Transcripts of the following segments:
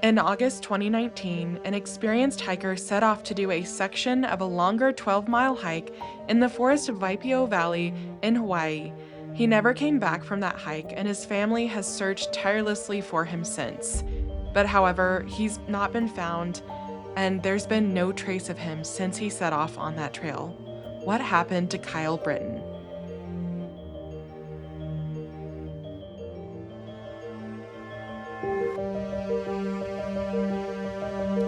In August 2019, an experienced hiker set off to do a section of a longer 12-mile hike in the forest of Waipio Valley in Hawaii. He never came back from that hike, and his family has searched tirelessly for him since. But however, he's not been found, and there's been no trace of him since he set off on that trail. What happened to Kyle Britton?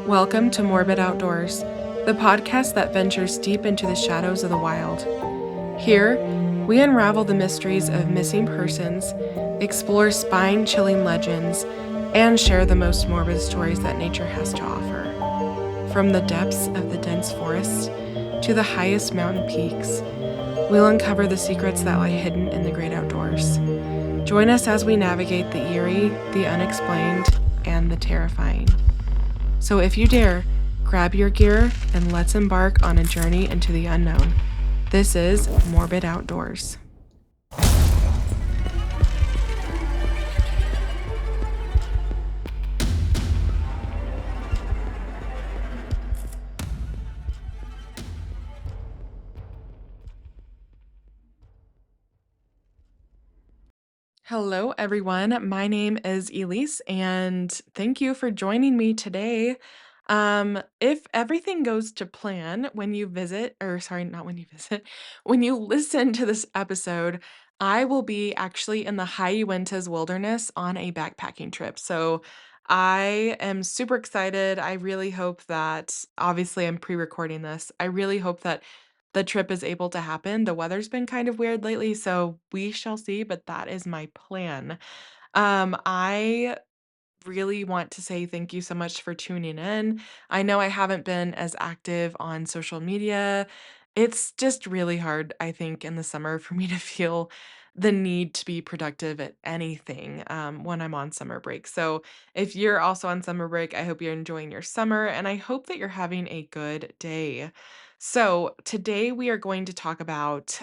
Welcome to Morbid Outdoors, the podcast that ventures deep into the shadows of the wild. Here, we unravel the mysteries of missing persons, explore spine chilling legends, and share the most morbid stories that nature has to offer. From the depths of the dense forests to the highest mountain peaks, we'll uncover the secrets that lie hidden in the great outdoors. Join us as we navigate the eerie, the unexplained, and the terrifying. So if you dare, grab your gear and let's embark on a journey into the unknown. This is Morbid Outdoors. Hello, everyone. My name is Elise, and thank you for joining me today. If everything goes to plan when you visit, or sorry, not when you visit, when you listen to this episode, I will be actually in the High Uintas Wilderness on a backpacking trip. So I am super excited. I really hope that, obviously, I'm pre recording this. I really hope that the trip is able to happen. The weather's been kind of weird lately, so we shall see, but that is my plan. I really want to say thank you so much for tuning in. I know I haven't been as active on social media. It's just really hard, I think, in the summer for me to feel the need to be productive at anything when I'm on summer break. So, if you're also on summer break, I hope you're enjoying your summer and I hope that you're having a good day. So, today we are going to talk about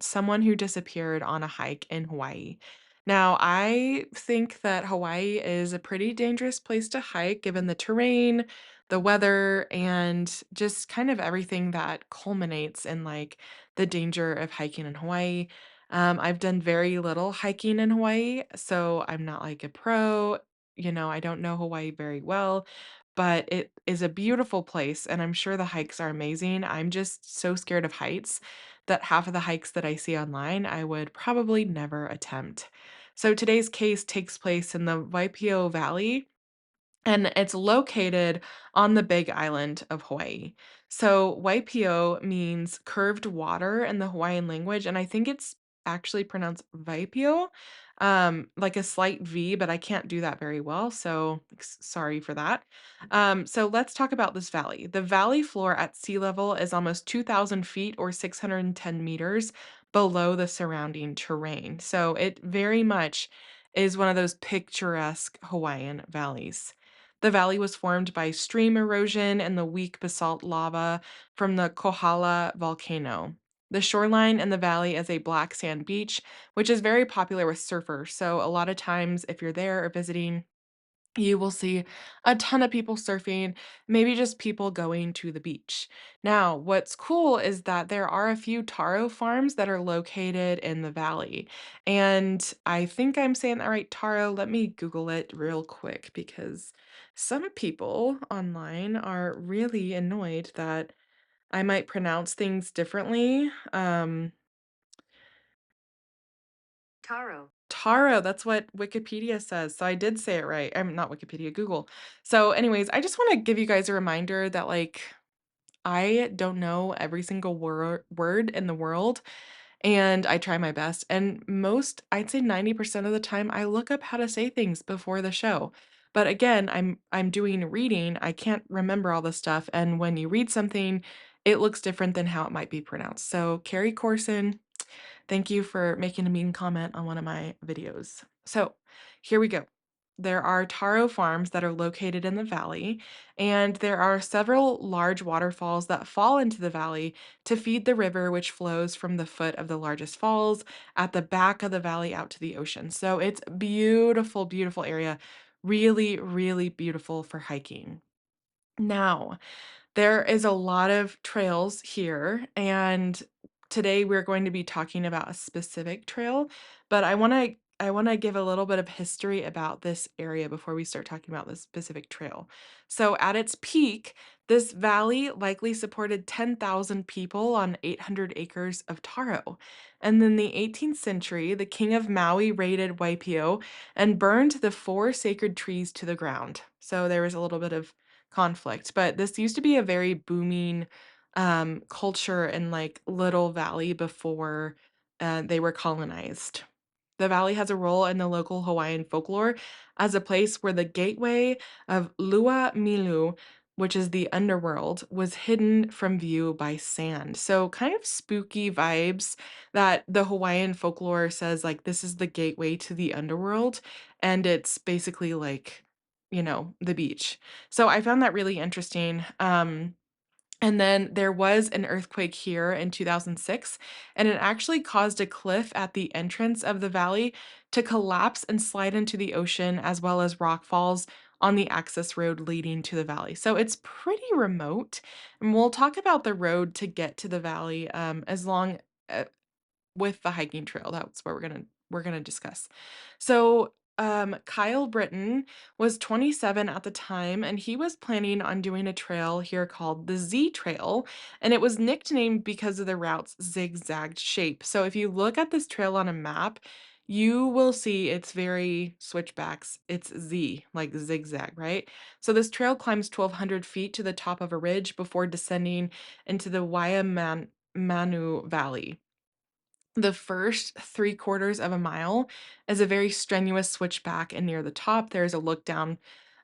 someone who disappeared on a hike in Hawaii. Now, I think that Hawaii is a pretty dangerous place to hike given the terrain, the weather, and just kind of everything that culminates in like the danger of hiking in Hawaii. I've done very little hiking in Hawaii, so I'm not like a pro. I don't know Hawaii very well, but it is a beautiful place, and I'm sure the hikes are amazing. I'm just so scared of heights that half of the hikes that I see online, I would probably never attempt. So today's case takes place in the Waipio Valley, and it's located on the Big Island of Hawaii. So Waipio means curved water in the Hawaiian language, and I think it's actually pronounced Vaipio, like a slight V, but I can't do that very well, so sorry for that. So let's talk about this valley. The valley floor at sea level is almost 2,000 feet or 610 meters below the surrounding terrain. So it very much is one of those picturesque Hawaiian valleys. The valley was formed by stream erosion and the weak basalt lava from the Kohala volcano. The shoreline in the valley is a black sand beach, which is very popular with surfers. So, a lot of times, if you're there or visiting, you will see a ton of people surfing, maybe just people going to the beach. Now, what's cool is that there are a few taro farms that are located in the valley. And I think I'm saying that right, taro. Let me Google it real quick because some people online are really annoyed that I might pronounce things differently. Taro, that's what Wikipedia says. So I did say it right. I'm not Wikipedia, Google. So, anyways, I just want to give you guys a reminder that, like, I don't know every single word in the world, and I try my best. And I'd say 90% of the time, I look up how to say things before the show. But again, I'm doing reading. I can't remember all this stuff. And when you read something, it looks different than how it might be pronounced. So, Carrie Corson, thank you for making a mean comment on one of my videos. So, here we go. There are taro farms that are located in the valley, and there are several large waterfalls that fall into the valley to feed the river, which flows from the foot of the largest falls at the back of the valley out to the ocean. So, it's a beautiful, beautiful area. really, really beautiful for hiking. Now, there is a lot of trails here, and today we're going to be talking about a specific trail, but I want to give a little bit of history about this area before we start talking about this specific trail. So, at its peak, this valley likely supported 10,000 people on 800 acres of taro. And in the 18th century, the king of Maui raided Waipio and burned the four sacred trees to the ground. So, there was a little bit of conflict, but this used to be a very booming, culture in, like, Little Valley before, they were colonized. The valley has a role in the local Hawaiian folklore as a place where the gateway of Lua Milu, which is the underworld, was hidden from view by sand. So kind of spooky vibes that the Hawaiian folklore says, like, this is the gateway to the underworld, and it's basically like, the beach. So I found that really interesting. And then there was an earthquake here in 2006, and it actually caused a cliff at the entrance of the valley to collapse and slide into the ocean, as well as rock falls on the access road leading to the valley. So it's pretty remote. And we'll talk about the road to get to the valley, as long uh, with the hiking trail. That's where we're gonna discuss. So, Kyle Britton was 27 at the time, and he was planning on doing a trail here called the Z Trail, and it was nicknamed because of the route's zigzagged shape. So, if you look at this trail on a map, you will see it's very switchbacks. It's Z, like zigzag, right? So, this trail climbs 1,200 feet to the top of a ridge before descending into the Manu Valley. The first 3/4 of a mile is a very strenuous switchback, and near the top, there's a look down,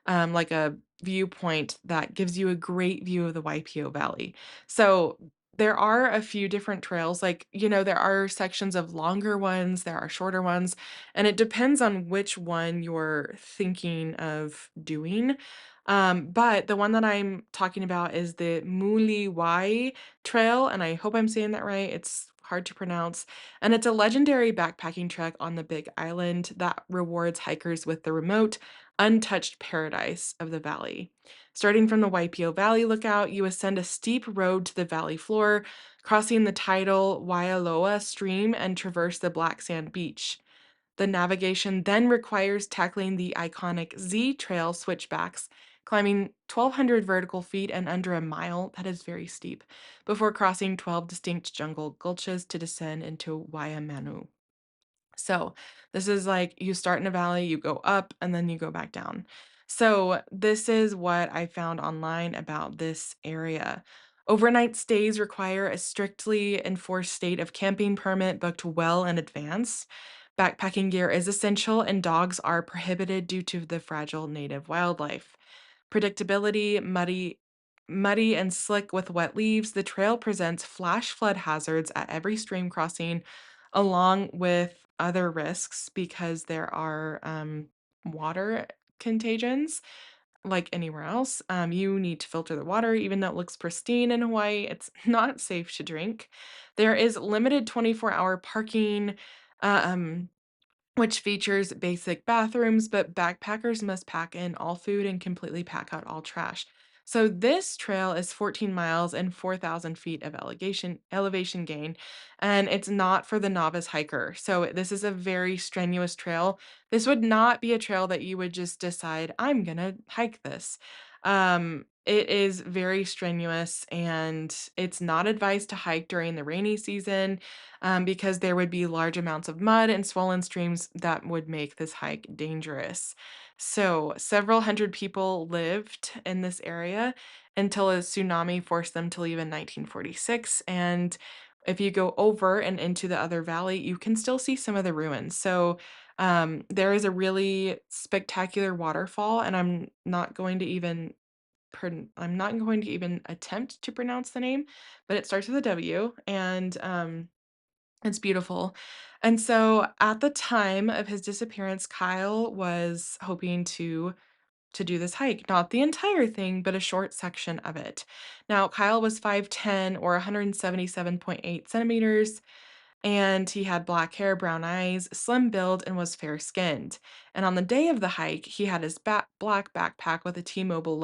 like a viewpoint that gives you a great view of the Waipio Valley. So, there are a few different trails, like, there are sections of longer ones, there are shorter ones, and it depends on which one you're thinking of doing. But the one that I'm talking about is the Muliwai Trail, and I hope I'm saying that right, it's hard to pronounce, and it's a legendary backpacking trek on the Big Island that rewards hikers with the remote, untouched paradise of the valley. Starting from the Waipio Valley Lookout, you ascend a steep road to the valley floor, crossing the tidal Waialoa stream and traverse the black sand beach. The navigation then requires tackling the iconic Z Trail switchbacks, climbing 1,200 vertical feet and under a mile, that is very steep, before crossing 12 distinct jungle gulches to descend into Waimanu. So, this is like you start in a valley, you go up, and then you go back down. So, this is what I found online about this area. Overnight stays require a strictly enforced state of camping permit booked well in advance. Backpacking gear is essential, and dogs are prohibited due to the fragile native wildlife. Predictability, muddy and slick with wet leaves, the trail presents flash flood hazards at every stream crossing, along with other risks because there are, water contagions like anywhere else. You need to filter the water even though it looks pristine in Hawaii, it's not safe to drink. There is limited 24-hour parking, um which features basic bathrooms, but backpackers must pack in all food and completely pack out all trash. So this trail is 14 miles and 4,000 feet of elevation gain, and it's not for the novice hiker. So this is a very strenuous trail. This would not be a trail that you would just decide, I'm gonna hike this. It is very strenuous, and it's not advised to hike during the rainy season, because there would be large amounts of mud and swollen streams that would make this hike dangerous. So, several hundred people lived in this area until a tsunami forced them to leave in 1946. And if you go over and into the other valley, you can still see some of the ruins. So, there is a really spectacular waterfall, and I'm not going to even attempt to pronounce the name, but it starts with a W, and it's beautiful. And so at the time of his disappearance, Kyle was hoping to do this hike, not the entire thing, but a short section of it. Now, Kyle was 5'10" or 177.8 centimeters, and he had black hair, brown eyes, slim build, and was fair skinned. And on the day of the hike, he had his black backpack with a T-Mobile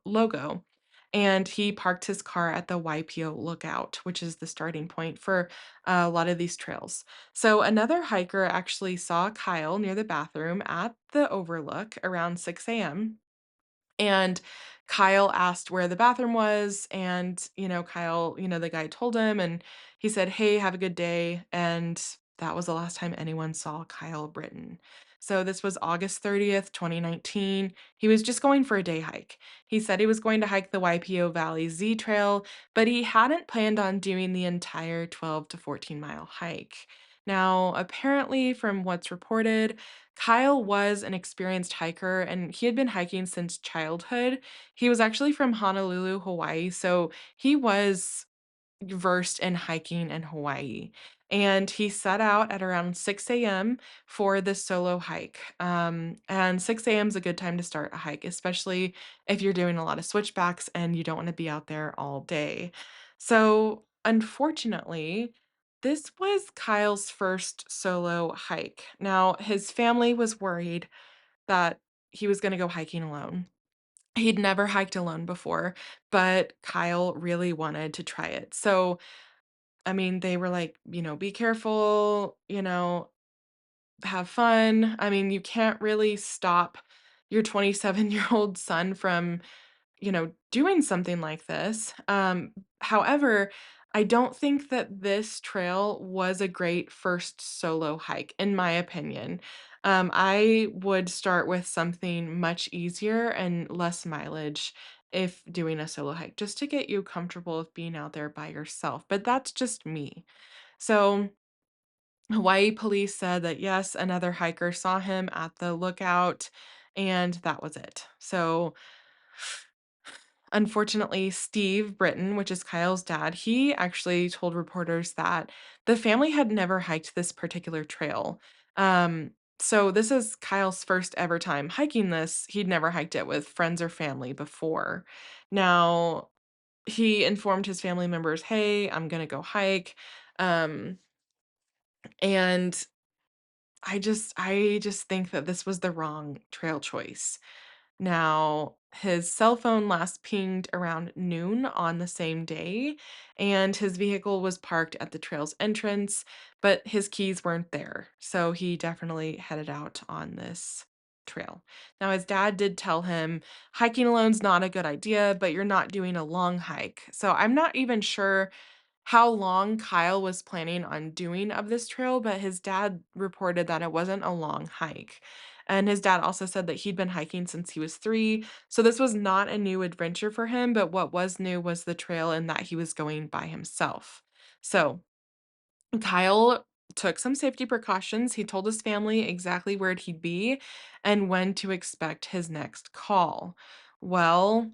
logo. And he parked his car at the Waipio Lookout, which is the starting point for a lot of these trails. So another hiker actually saw Kyle near the bathroom at the overlook around 6 a.m. And Kyle asked where the bathroom was, and, Kyle, the guy told him, and he said, "Hey, have a good day." And that was the last time anyone saw Kyle Britton. So this was August 30th, 2019. He was just going for a day hike. He said he was going to hike the Waipio Valley Z Trail, but he hadn't planned on doing the entire 12 to 14-mile hike. Now, apparently, from what's reported, Kyle was an experienced hiker and he had been hiking since childhood. He was actually from Honolulu, Hawaii, so he was versed in hiking in Hawaii. And he set out at around 6 a.m. for the solo hike. And 6 a.m. is a good time to start a hike, especially if you're doing a lot of switchbacks and you don't want to be out there all day. So, unfortunately, this was Kyle's first solo hike. Now, his family was worried that he was going to go hiking alone. He'd never hiked alone before, but Kyle really wanted to try it. So, I mean, they were like, "Be careful, have fun." I mean, you can't really stop your 27-year-old son from doing something like this. However, I don't think that this trail was a great first solo hike, in my opinion. I would start with something much easier and less mileage if doing a solo hike, just to get you comfortable with being out there by yourself. But that's just me. So, Hawaii police said that yes, another hiker saw him at the lookout, and that was it. So, unfortunately, Steve Britton, which is Kyle's dad, he actually told reporters that the family had never hiked this particular trail. Um, so this is Kyle's first ever time hiking this. He'd never hiked it with friends or family before. Now, he informed his family members, "Hey, I'm gonna go hike." Um, and I just think that this was the wrong trail choice. Now, his cell phone last pinged around noon on the same day, and his vehicle was parked at the trail's entrance, but his keys weren't there. So he definitely headed out on this trail. Now, his dad did tell him hiking alone's not a good idea, but you're not doing a long hike. So I'm not even sure how long Kyle was planning on doing of this trail, but his dad reported that it wasn't a long hike. And his dad also said that he'd been hiking since he was 3, so this was not a new adventure for him, but what was new was the trail and that he was going by himself. So, Kyle took some safety precautions. He told his family exactly where he'd be and when to expect his next call. Well,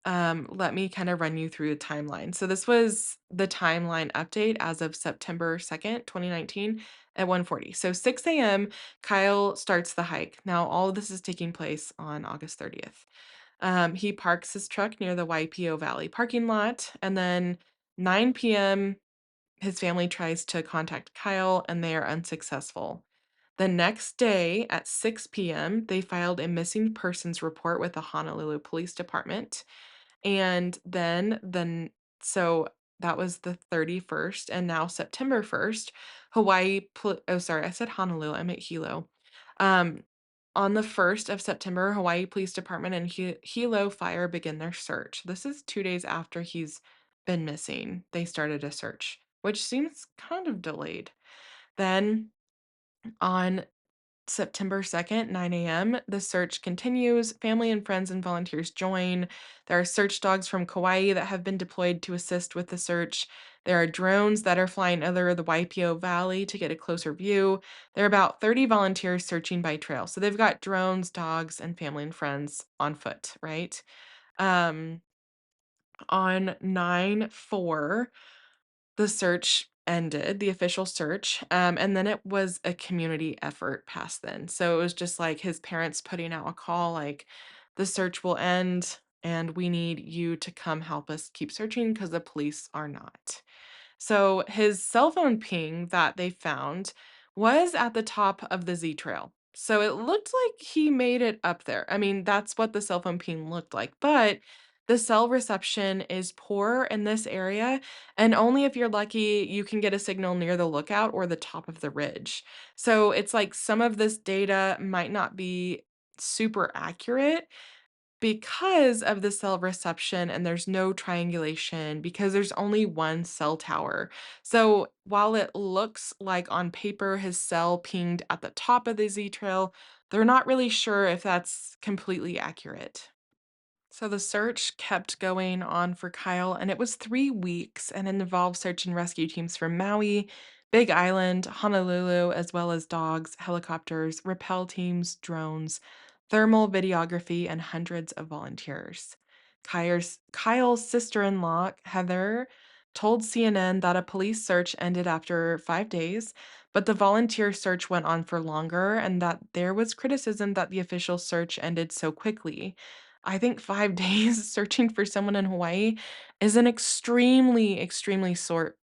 let me kind of run you through the timeline. So this was the timeline update as of September 2nd, 2019 at 1:40. So 6 a.m., Kyle starts the hike. Now, all of this is taking place on August 30th. He parks his truck near the Waipio Valley parking lot, and then 9 p.m., his family tries to contact Kyle, and they are unsuccessful. The next day at 6 p.m., they filed a missing persons report with the Honolulu Police Department. And so that was the 31st, and now September 1st, oh, sorry, I said Honolulu, I meant Hilo. Um, on the 1st of September, Hawaii Police Department and Hilo Fire begin their search. This is 2 days after he's been missing. They started a search, which seems kind of delayed. Then on September 2nd, 9 a.m., the search continues. Family and friends and volunteers join. There are search dogs from Kauai that have been deployed to assist with the search. There are drones that are flying over the Waipio Valley to get a closer view. There are about 30 volunteers searching by trail. So they've got drones, dogs, and family and friends on foot, right? Um, on 9/4, the search ended, the official search, and then it was a community effort past then. So it was just like his parents putting out a call like, "The search will end, and we need you to come help us keep searching because the police are not." So his cell phone ping that they found was at the top of the Z Trail. So it looked like he made it up there. I mean, that's what the cell phone ping looked like. But the cell reception is poor in this area, and only if you're lucky, you can get a signal near the lookout or the top of the ridge. So it's like some of this data might not be super accurate because of the cell reception, and there's no triangulation because there's only one cell tower. So while it looks like on paper his cell pinged at the top of the Z trail, they're not really sure if that's completely accurate. So the search kept going on for Kyle, and it was 3 weeks, and it involved search and rescue teams from Maui, Big Island, Honolulu, as well as dogs, helicopters, rappel teams, drones, thermal videography, and hundreds of volunteers. Kyle's sister in law, Heather, told CNN that a police search ended after 5 days, but the volunteer search went on for longer, and that there was criticism that the official search ended so quickly. I think 5 days searching for someone in Hawaii is an extremely, extremely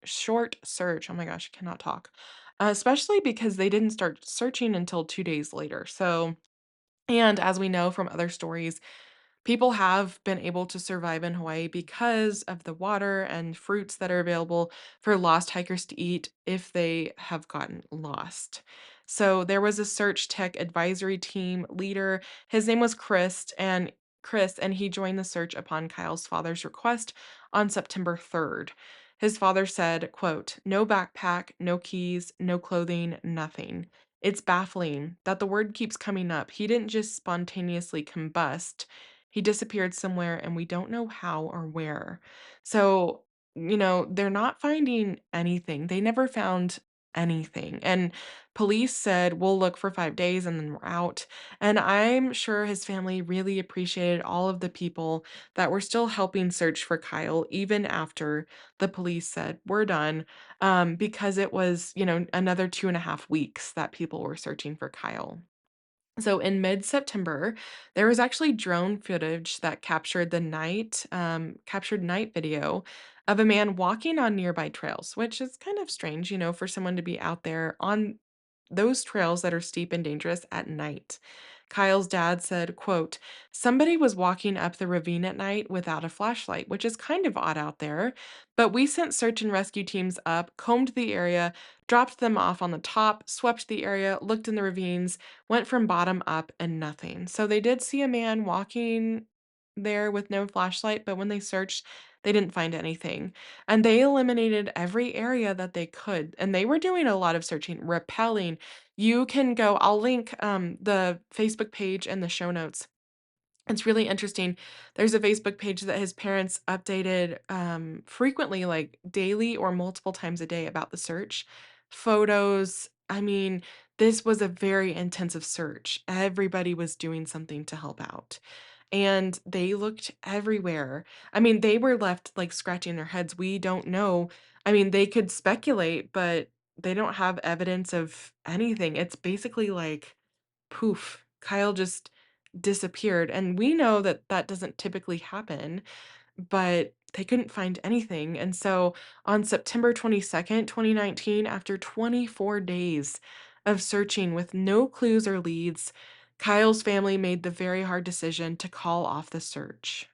short search. Oh my gosh, I cannot talk. Especially because they didn't start searching until 2 days later. So and as we know from other stories, people have been able to survive in Hawaii because of the water and fruits that are available for lost hikers to eat if they have gotten lost. So there was a search tech advisory team leader. His name was Chris, and he joined the search upon Kyle's father's request on September 3rd. His father said, quote, "No backpack, no keys, no clothing, nothing. It's baffling that the word keeps coming up. He didn't just spontaneously combust. He disappeared somewhere and we don't know how or where." So, they're not finding anything. They never found anything. And police said, "We'll look for 5 days and then we're out." And I'm sure his family really appreciated all of the people that were still helping search for Kyle, even after the police said, "We're done," because it was, another 2.5 weeks that people were searching for Kyle. So in mid-September, there was actually drone footage that captured night video of a man walking on nearby trails, which is kind of strange, for someone to be out there on those trails that are steep and dangerous at night. Kyle's dad said, quote, "Somebody was walking up the ravine at night without a flashlight, which is kind of odd out there, but we sent search and rescue teams up, combed the area, dropped them off on the top, swept the area, looked in the ravines, went from bottom up and nothing." So they did see a man walking there with no flashlight, but when they searched, they didn't find anything. And they eliminated every area that they could. And they were doing a lot of searching, rappelling. You can go, I'll link the Facebook page in the show notes. It's really interesting. There's a Facebook page that his parents updated, frequently, like daily or multiple times a day about the search. Photos. I mean, this was a very intensive search. Everybody was doing something to help out. And they looked everywhere. I mean, they were left like scratching their heads. We don't know. I mean, they could speculate, but they don't have evidence of anything. It's basically like poof, Kyle just disappeared. And we know that that doesn't typically happen, but they couldn't find anything. And so on September 22nd, 2019, after 24 days of searching with no clues or leads, Kyle's family made the very hard decision to call off the search.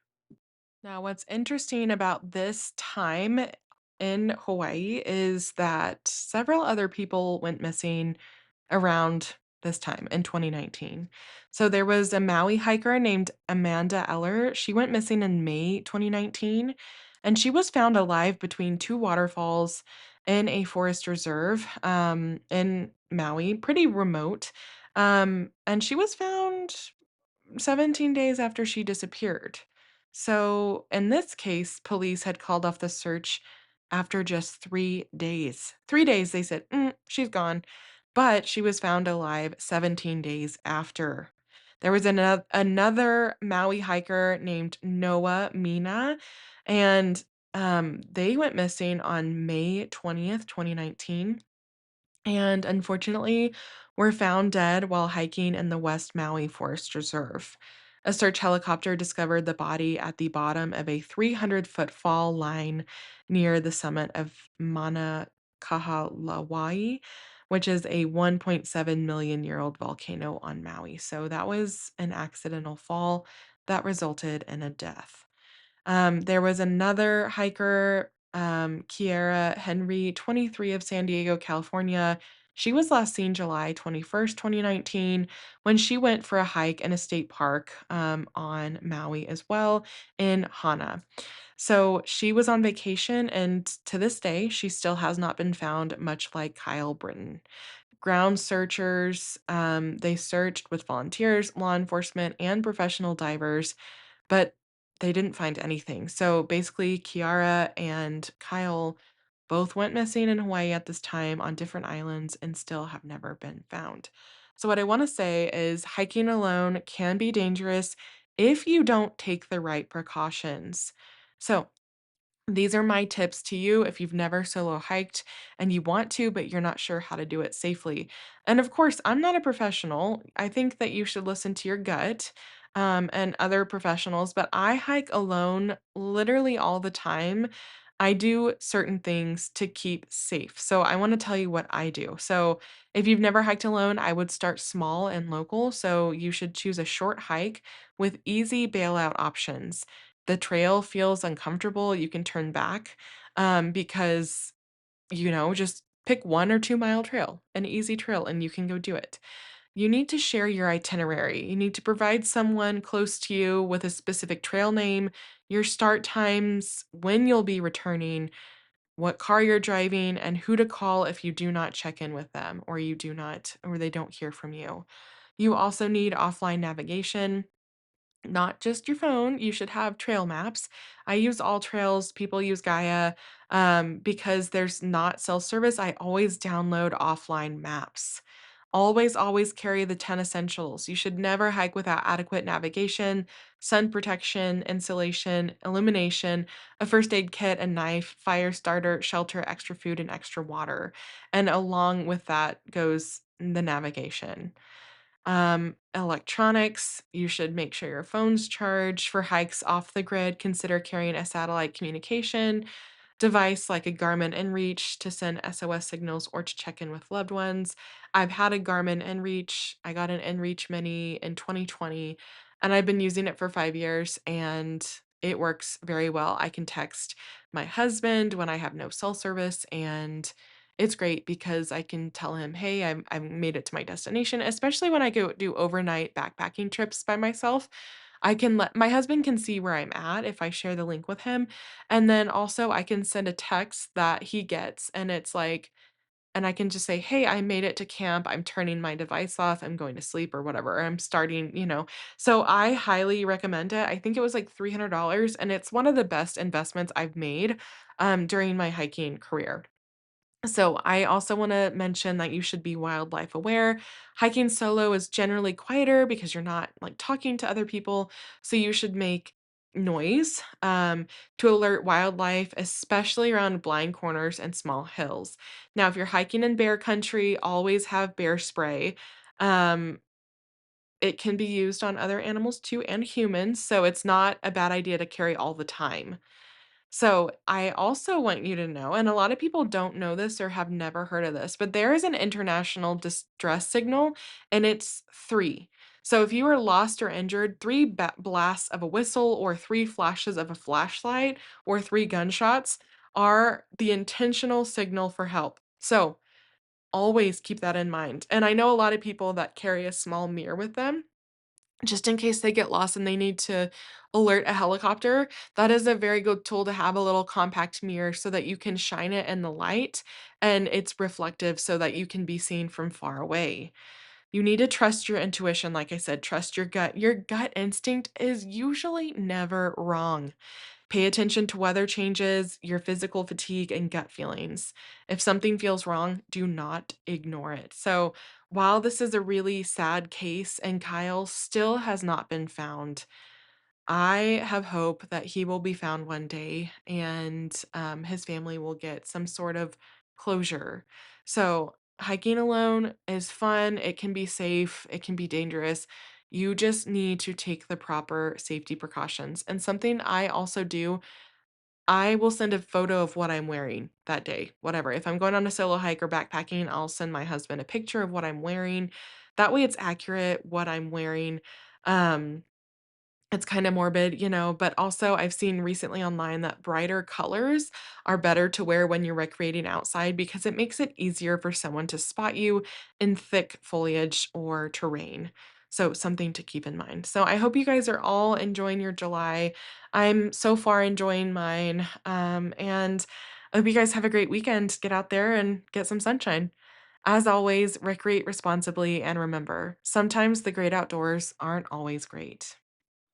Now, what's interesting about this time in Hawaii is that several other people went missing around this time in 2019. So there was a Maui hiker named Amanda Eller. She went missing in May 2019, and she was found alive between two waterfalls in a forest reserve in Maui, pretty remote. And she was found 17 days after she disappeared. So, in this case, police had called off the search after just 3 days. 3 days, they said, she's gone. But she was found alive 17 days after. There was another Maui hiker named Noah Mina, and they went missing on May 20th, 2019, and unfortunately were found dead while hiking in the West Maui Forest Reserve. A search helicopter discovered the body at the bottom of a 300-foot fall line near the summit of Mauna Kahalawai, which is a 1.7 million year old volcano on Maui. So that was an accidental fall that resulted in a death. There was another hiker, Kiera Henry, 23 of San Diego, California. She was last seen July 21st, 2019, when she went for a hike in a state park on Maui as well in Hana. So she was on vacation, and to this day, she still has not been found, much like Kyle Britton. Ground searchers, they searched with volunteers, law enforcement, and professional divers, but they didn't find anything. So basically, Kiara and Kyle both went missing in Hawaii at this time on different islands and still have never been found. So, what I want to say is hiking alone can be dangerous if you don't take the right precautions. So, these are my tips to you if you've never solo hiked and you want to, but you're not sure how to do it safely. And of course, I'm not a professional. I think that you should listen to your gut and other professionals, but I hike alone literally all the time. I do certain things to keep safe. So I want to tell you what I do. So if you've never hiked alone, I would start small and local. So you should choose a short hike with easy bailout options. The trail feels uncomfortable, you can turn back, because, just pick 1 or 2 mile trail, an easy trail, and you can go do it. You need to share your itinerary. You need to provide someone close to you with a specific trail name, your start times, when you'll be returning, what car you're driving, and who to call if you do not check in with them or they don't hear from you. You also need offline navigation, not just your phone. You should have trail maps. I use All Trails, people use Gaia, because there's not cell service. I always download offline maps. Always, always carry the 10 essentials. You should never hike without adequate navigation, sun protection, insulation, illumination, a first aid kit, a knife, fire starter, shelter, extra food, and extra water. And along with that goes the navigation. Electronics, you should make sure your phone's charged. For hikes off the grid, consider carrying a satellite communication device like a Garmin inReach to send SOS signals or to check in with loved ones. I've had a Garmin inReach. I got an inReach Mini in 2020, and I've been using it for 5 years, and it works very well. I can text my husband when I have no cell service, and it's great because I can tell him, "Hey, I've made it to my destination," especially when I go do overnight backpacking trips by myself. I can let my husband can see where I'm at if I share the link with him, and then also I can send a text that he gets, and it's like and I can just say, "Hey, I made it to camp. I'm turning my device off. I'm going to sleep," or whatever. Or I'm starting. So I highly recommend it. I think it was like $300, and it's one of the best investments I've made, during my hiking career. So, I also want to mention that you should be wildlife aware. Hiking solo is generally quieter because you're not like talking to other people. So, you should make noise to alert wildlife, especially around blind corners and small hills. Now, if you're hiking in bear country, always have bear spray. Um, it can be used on other animals too and humans. So, it's not a bad idea to carry all the time. So, I also want you to know, and a lot of people don't know this or have never heard of this, but there is an international distress signal, and it's three. So, if you are lost or injured, three blasts of a whistle, or three flashes of a flashlight, or three gunshots are the intentional signal for help. So, always keep that in mind. And I know a lot of people that carry a small mirror with them just in case they get lost and they need to alert a helicopter. That is a very good tool to have, a little compact mirror so that you can shine it in the light and it's reflective so that you can be seen from far away. You need to trust your intuition. Like I said, trust your gut. Your gut instinct is usually never wrong. Pay attention to weather changes, your physical fatigue, and gut feelings. If something feels wrong, do not ignore it. So, while this is a really sad case and Kyle still has not been found, I have hope that he will be found one day and his family will get some sort of closure. So, hiking alone is fun. It can be safe, it can be dangerous. You just need to take the proper safety precautions. And something I also do, I will send a photo of what I'm wearing that day, whatever. If I'm going on a solo hike or backpacking, I'll send my husband a picture of what I'm wearing. That way it's accurate what I'm wearing. Um, it's kinda morbid, but also I've seen recently online that brighter colors are better to wear when you're recreating outside because it makes it easier for someone to spot you in thick foliage or terrain. So, something to keep in mind. So, I hope you guys are all enjoying your July. I'm so far enjoying mine, and I hope you guys have a great weekend. Get out there and get some sunshine. As always, recreate responsibly and remember, sometimes the great outdoors aren't always great.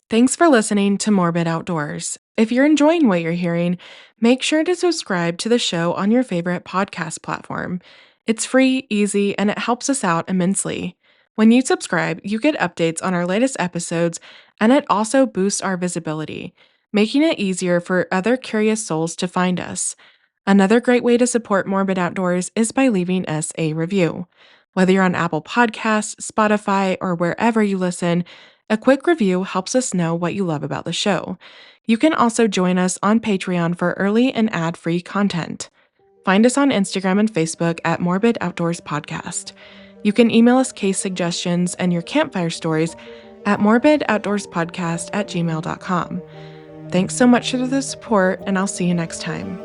Thanks for listening to Morbid Outdoors. If you're enjoying what you're hearing, make sure to subscribe to the show on your favorite podcast platform. It's free, easy, and it helps us out immensely. When you subscribe, you get updates on our latest episodes, and it also boosts our visibility, making it easier for other curious souls to find us. Another great way to support Morbid Outdoors is by leaving us a review. Whether you're on Apple Podcasts, Spotify, or wherever you listen, a quick review helps us know what you love about the show. You can also join us on Patreon for early and ad free content. Find us on Instagram and Facebook at Morbid Outdoors Podcast. You can email us case suggestions and your campfire stories at morbidoutdoorspodcast@gmail.com. Thanks so much for the support, and I'll see you next time.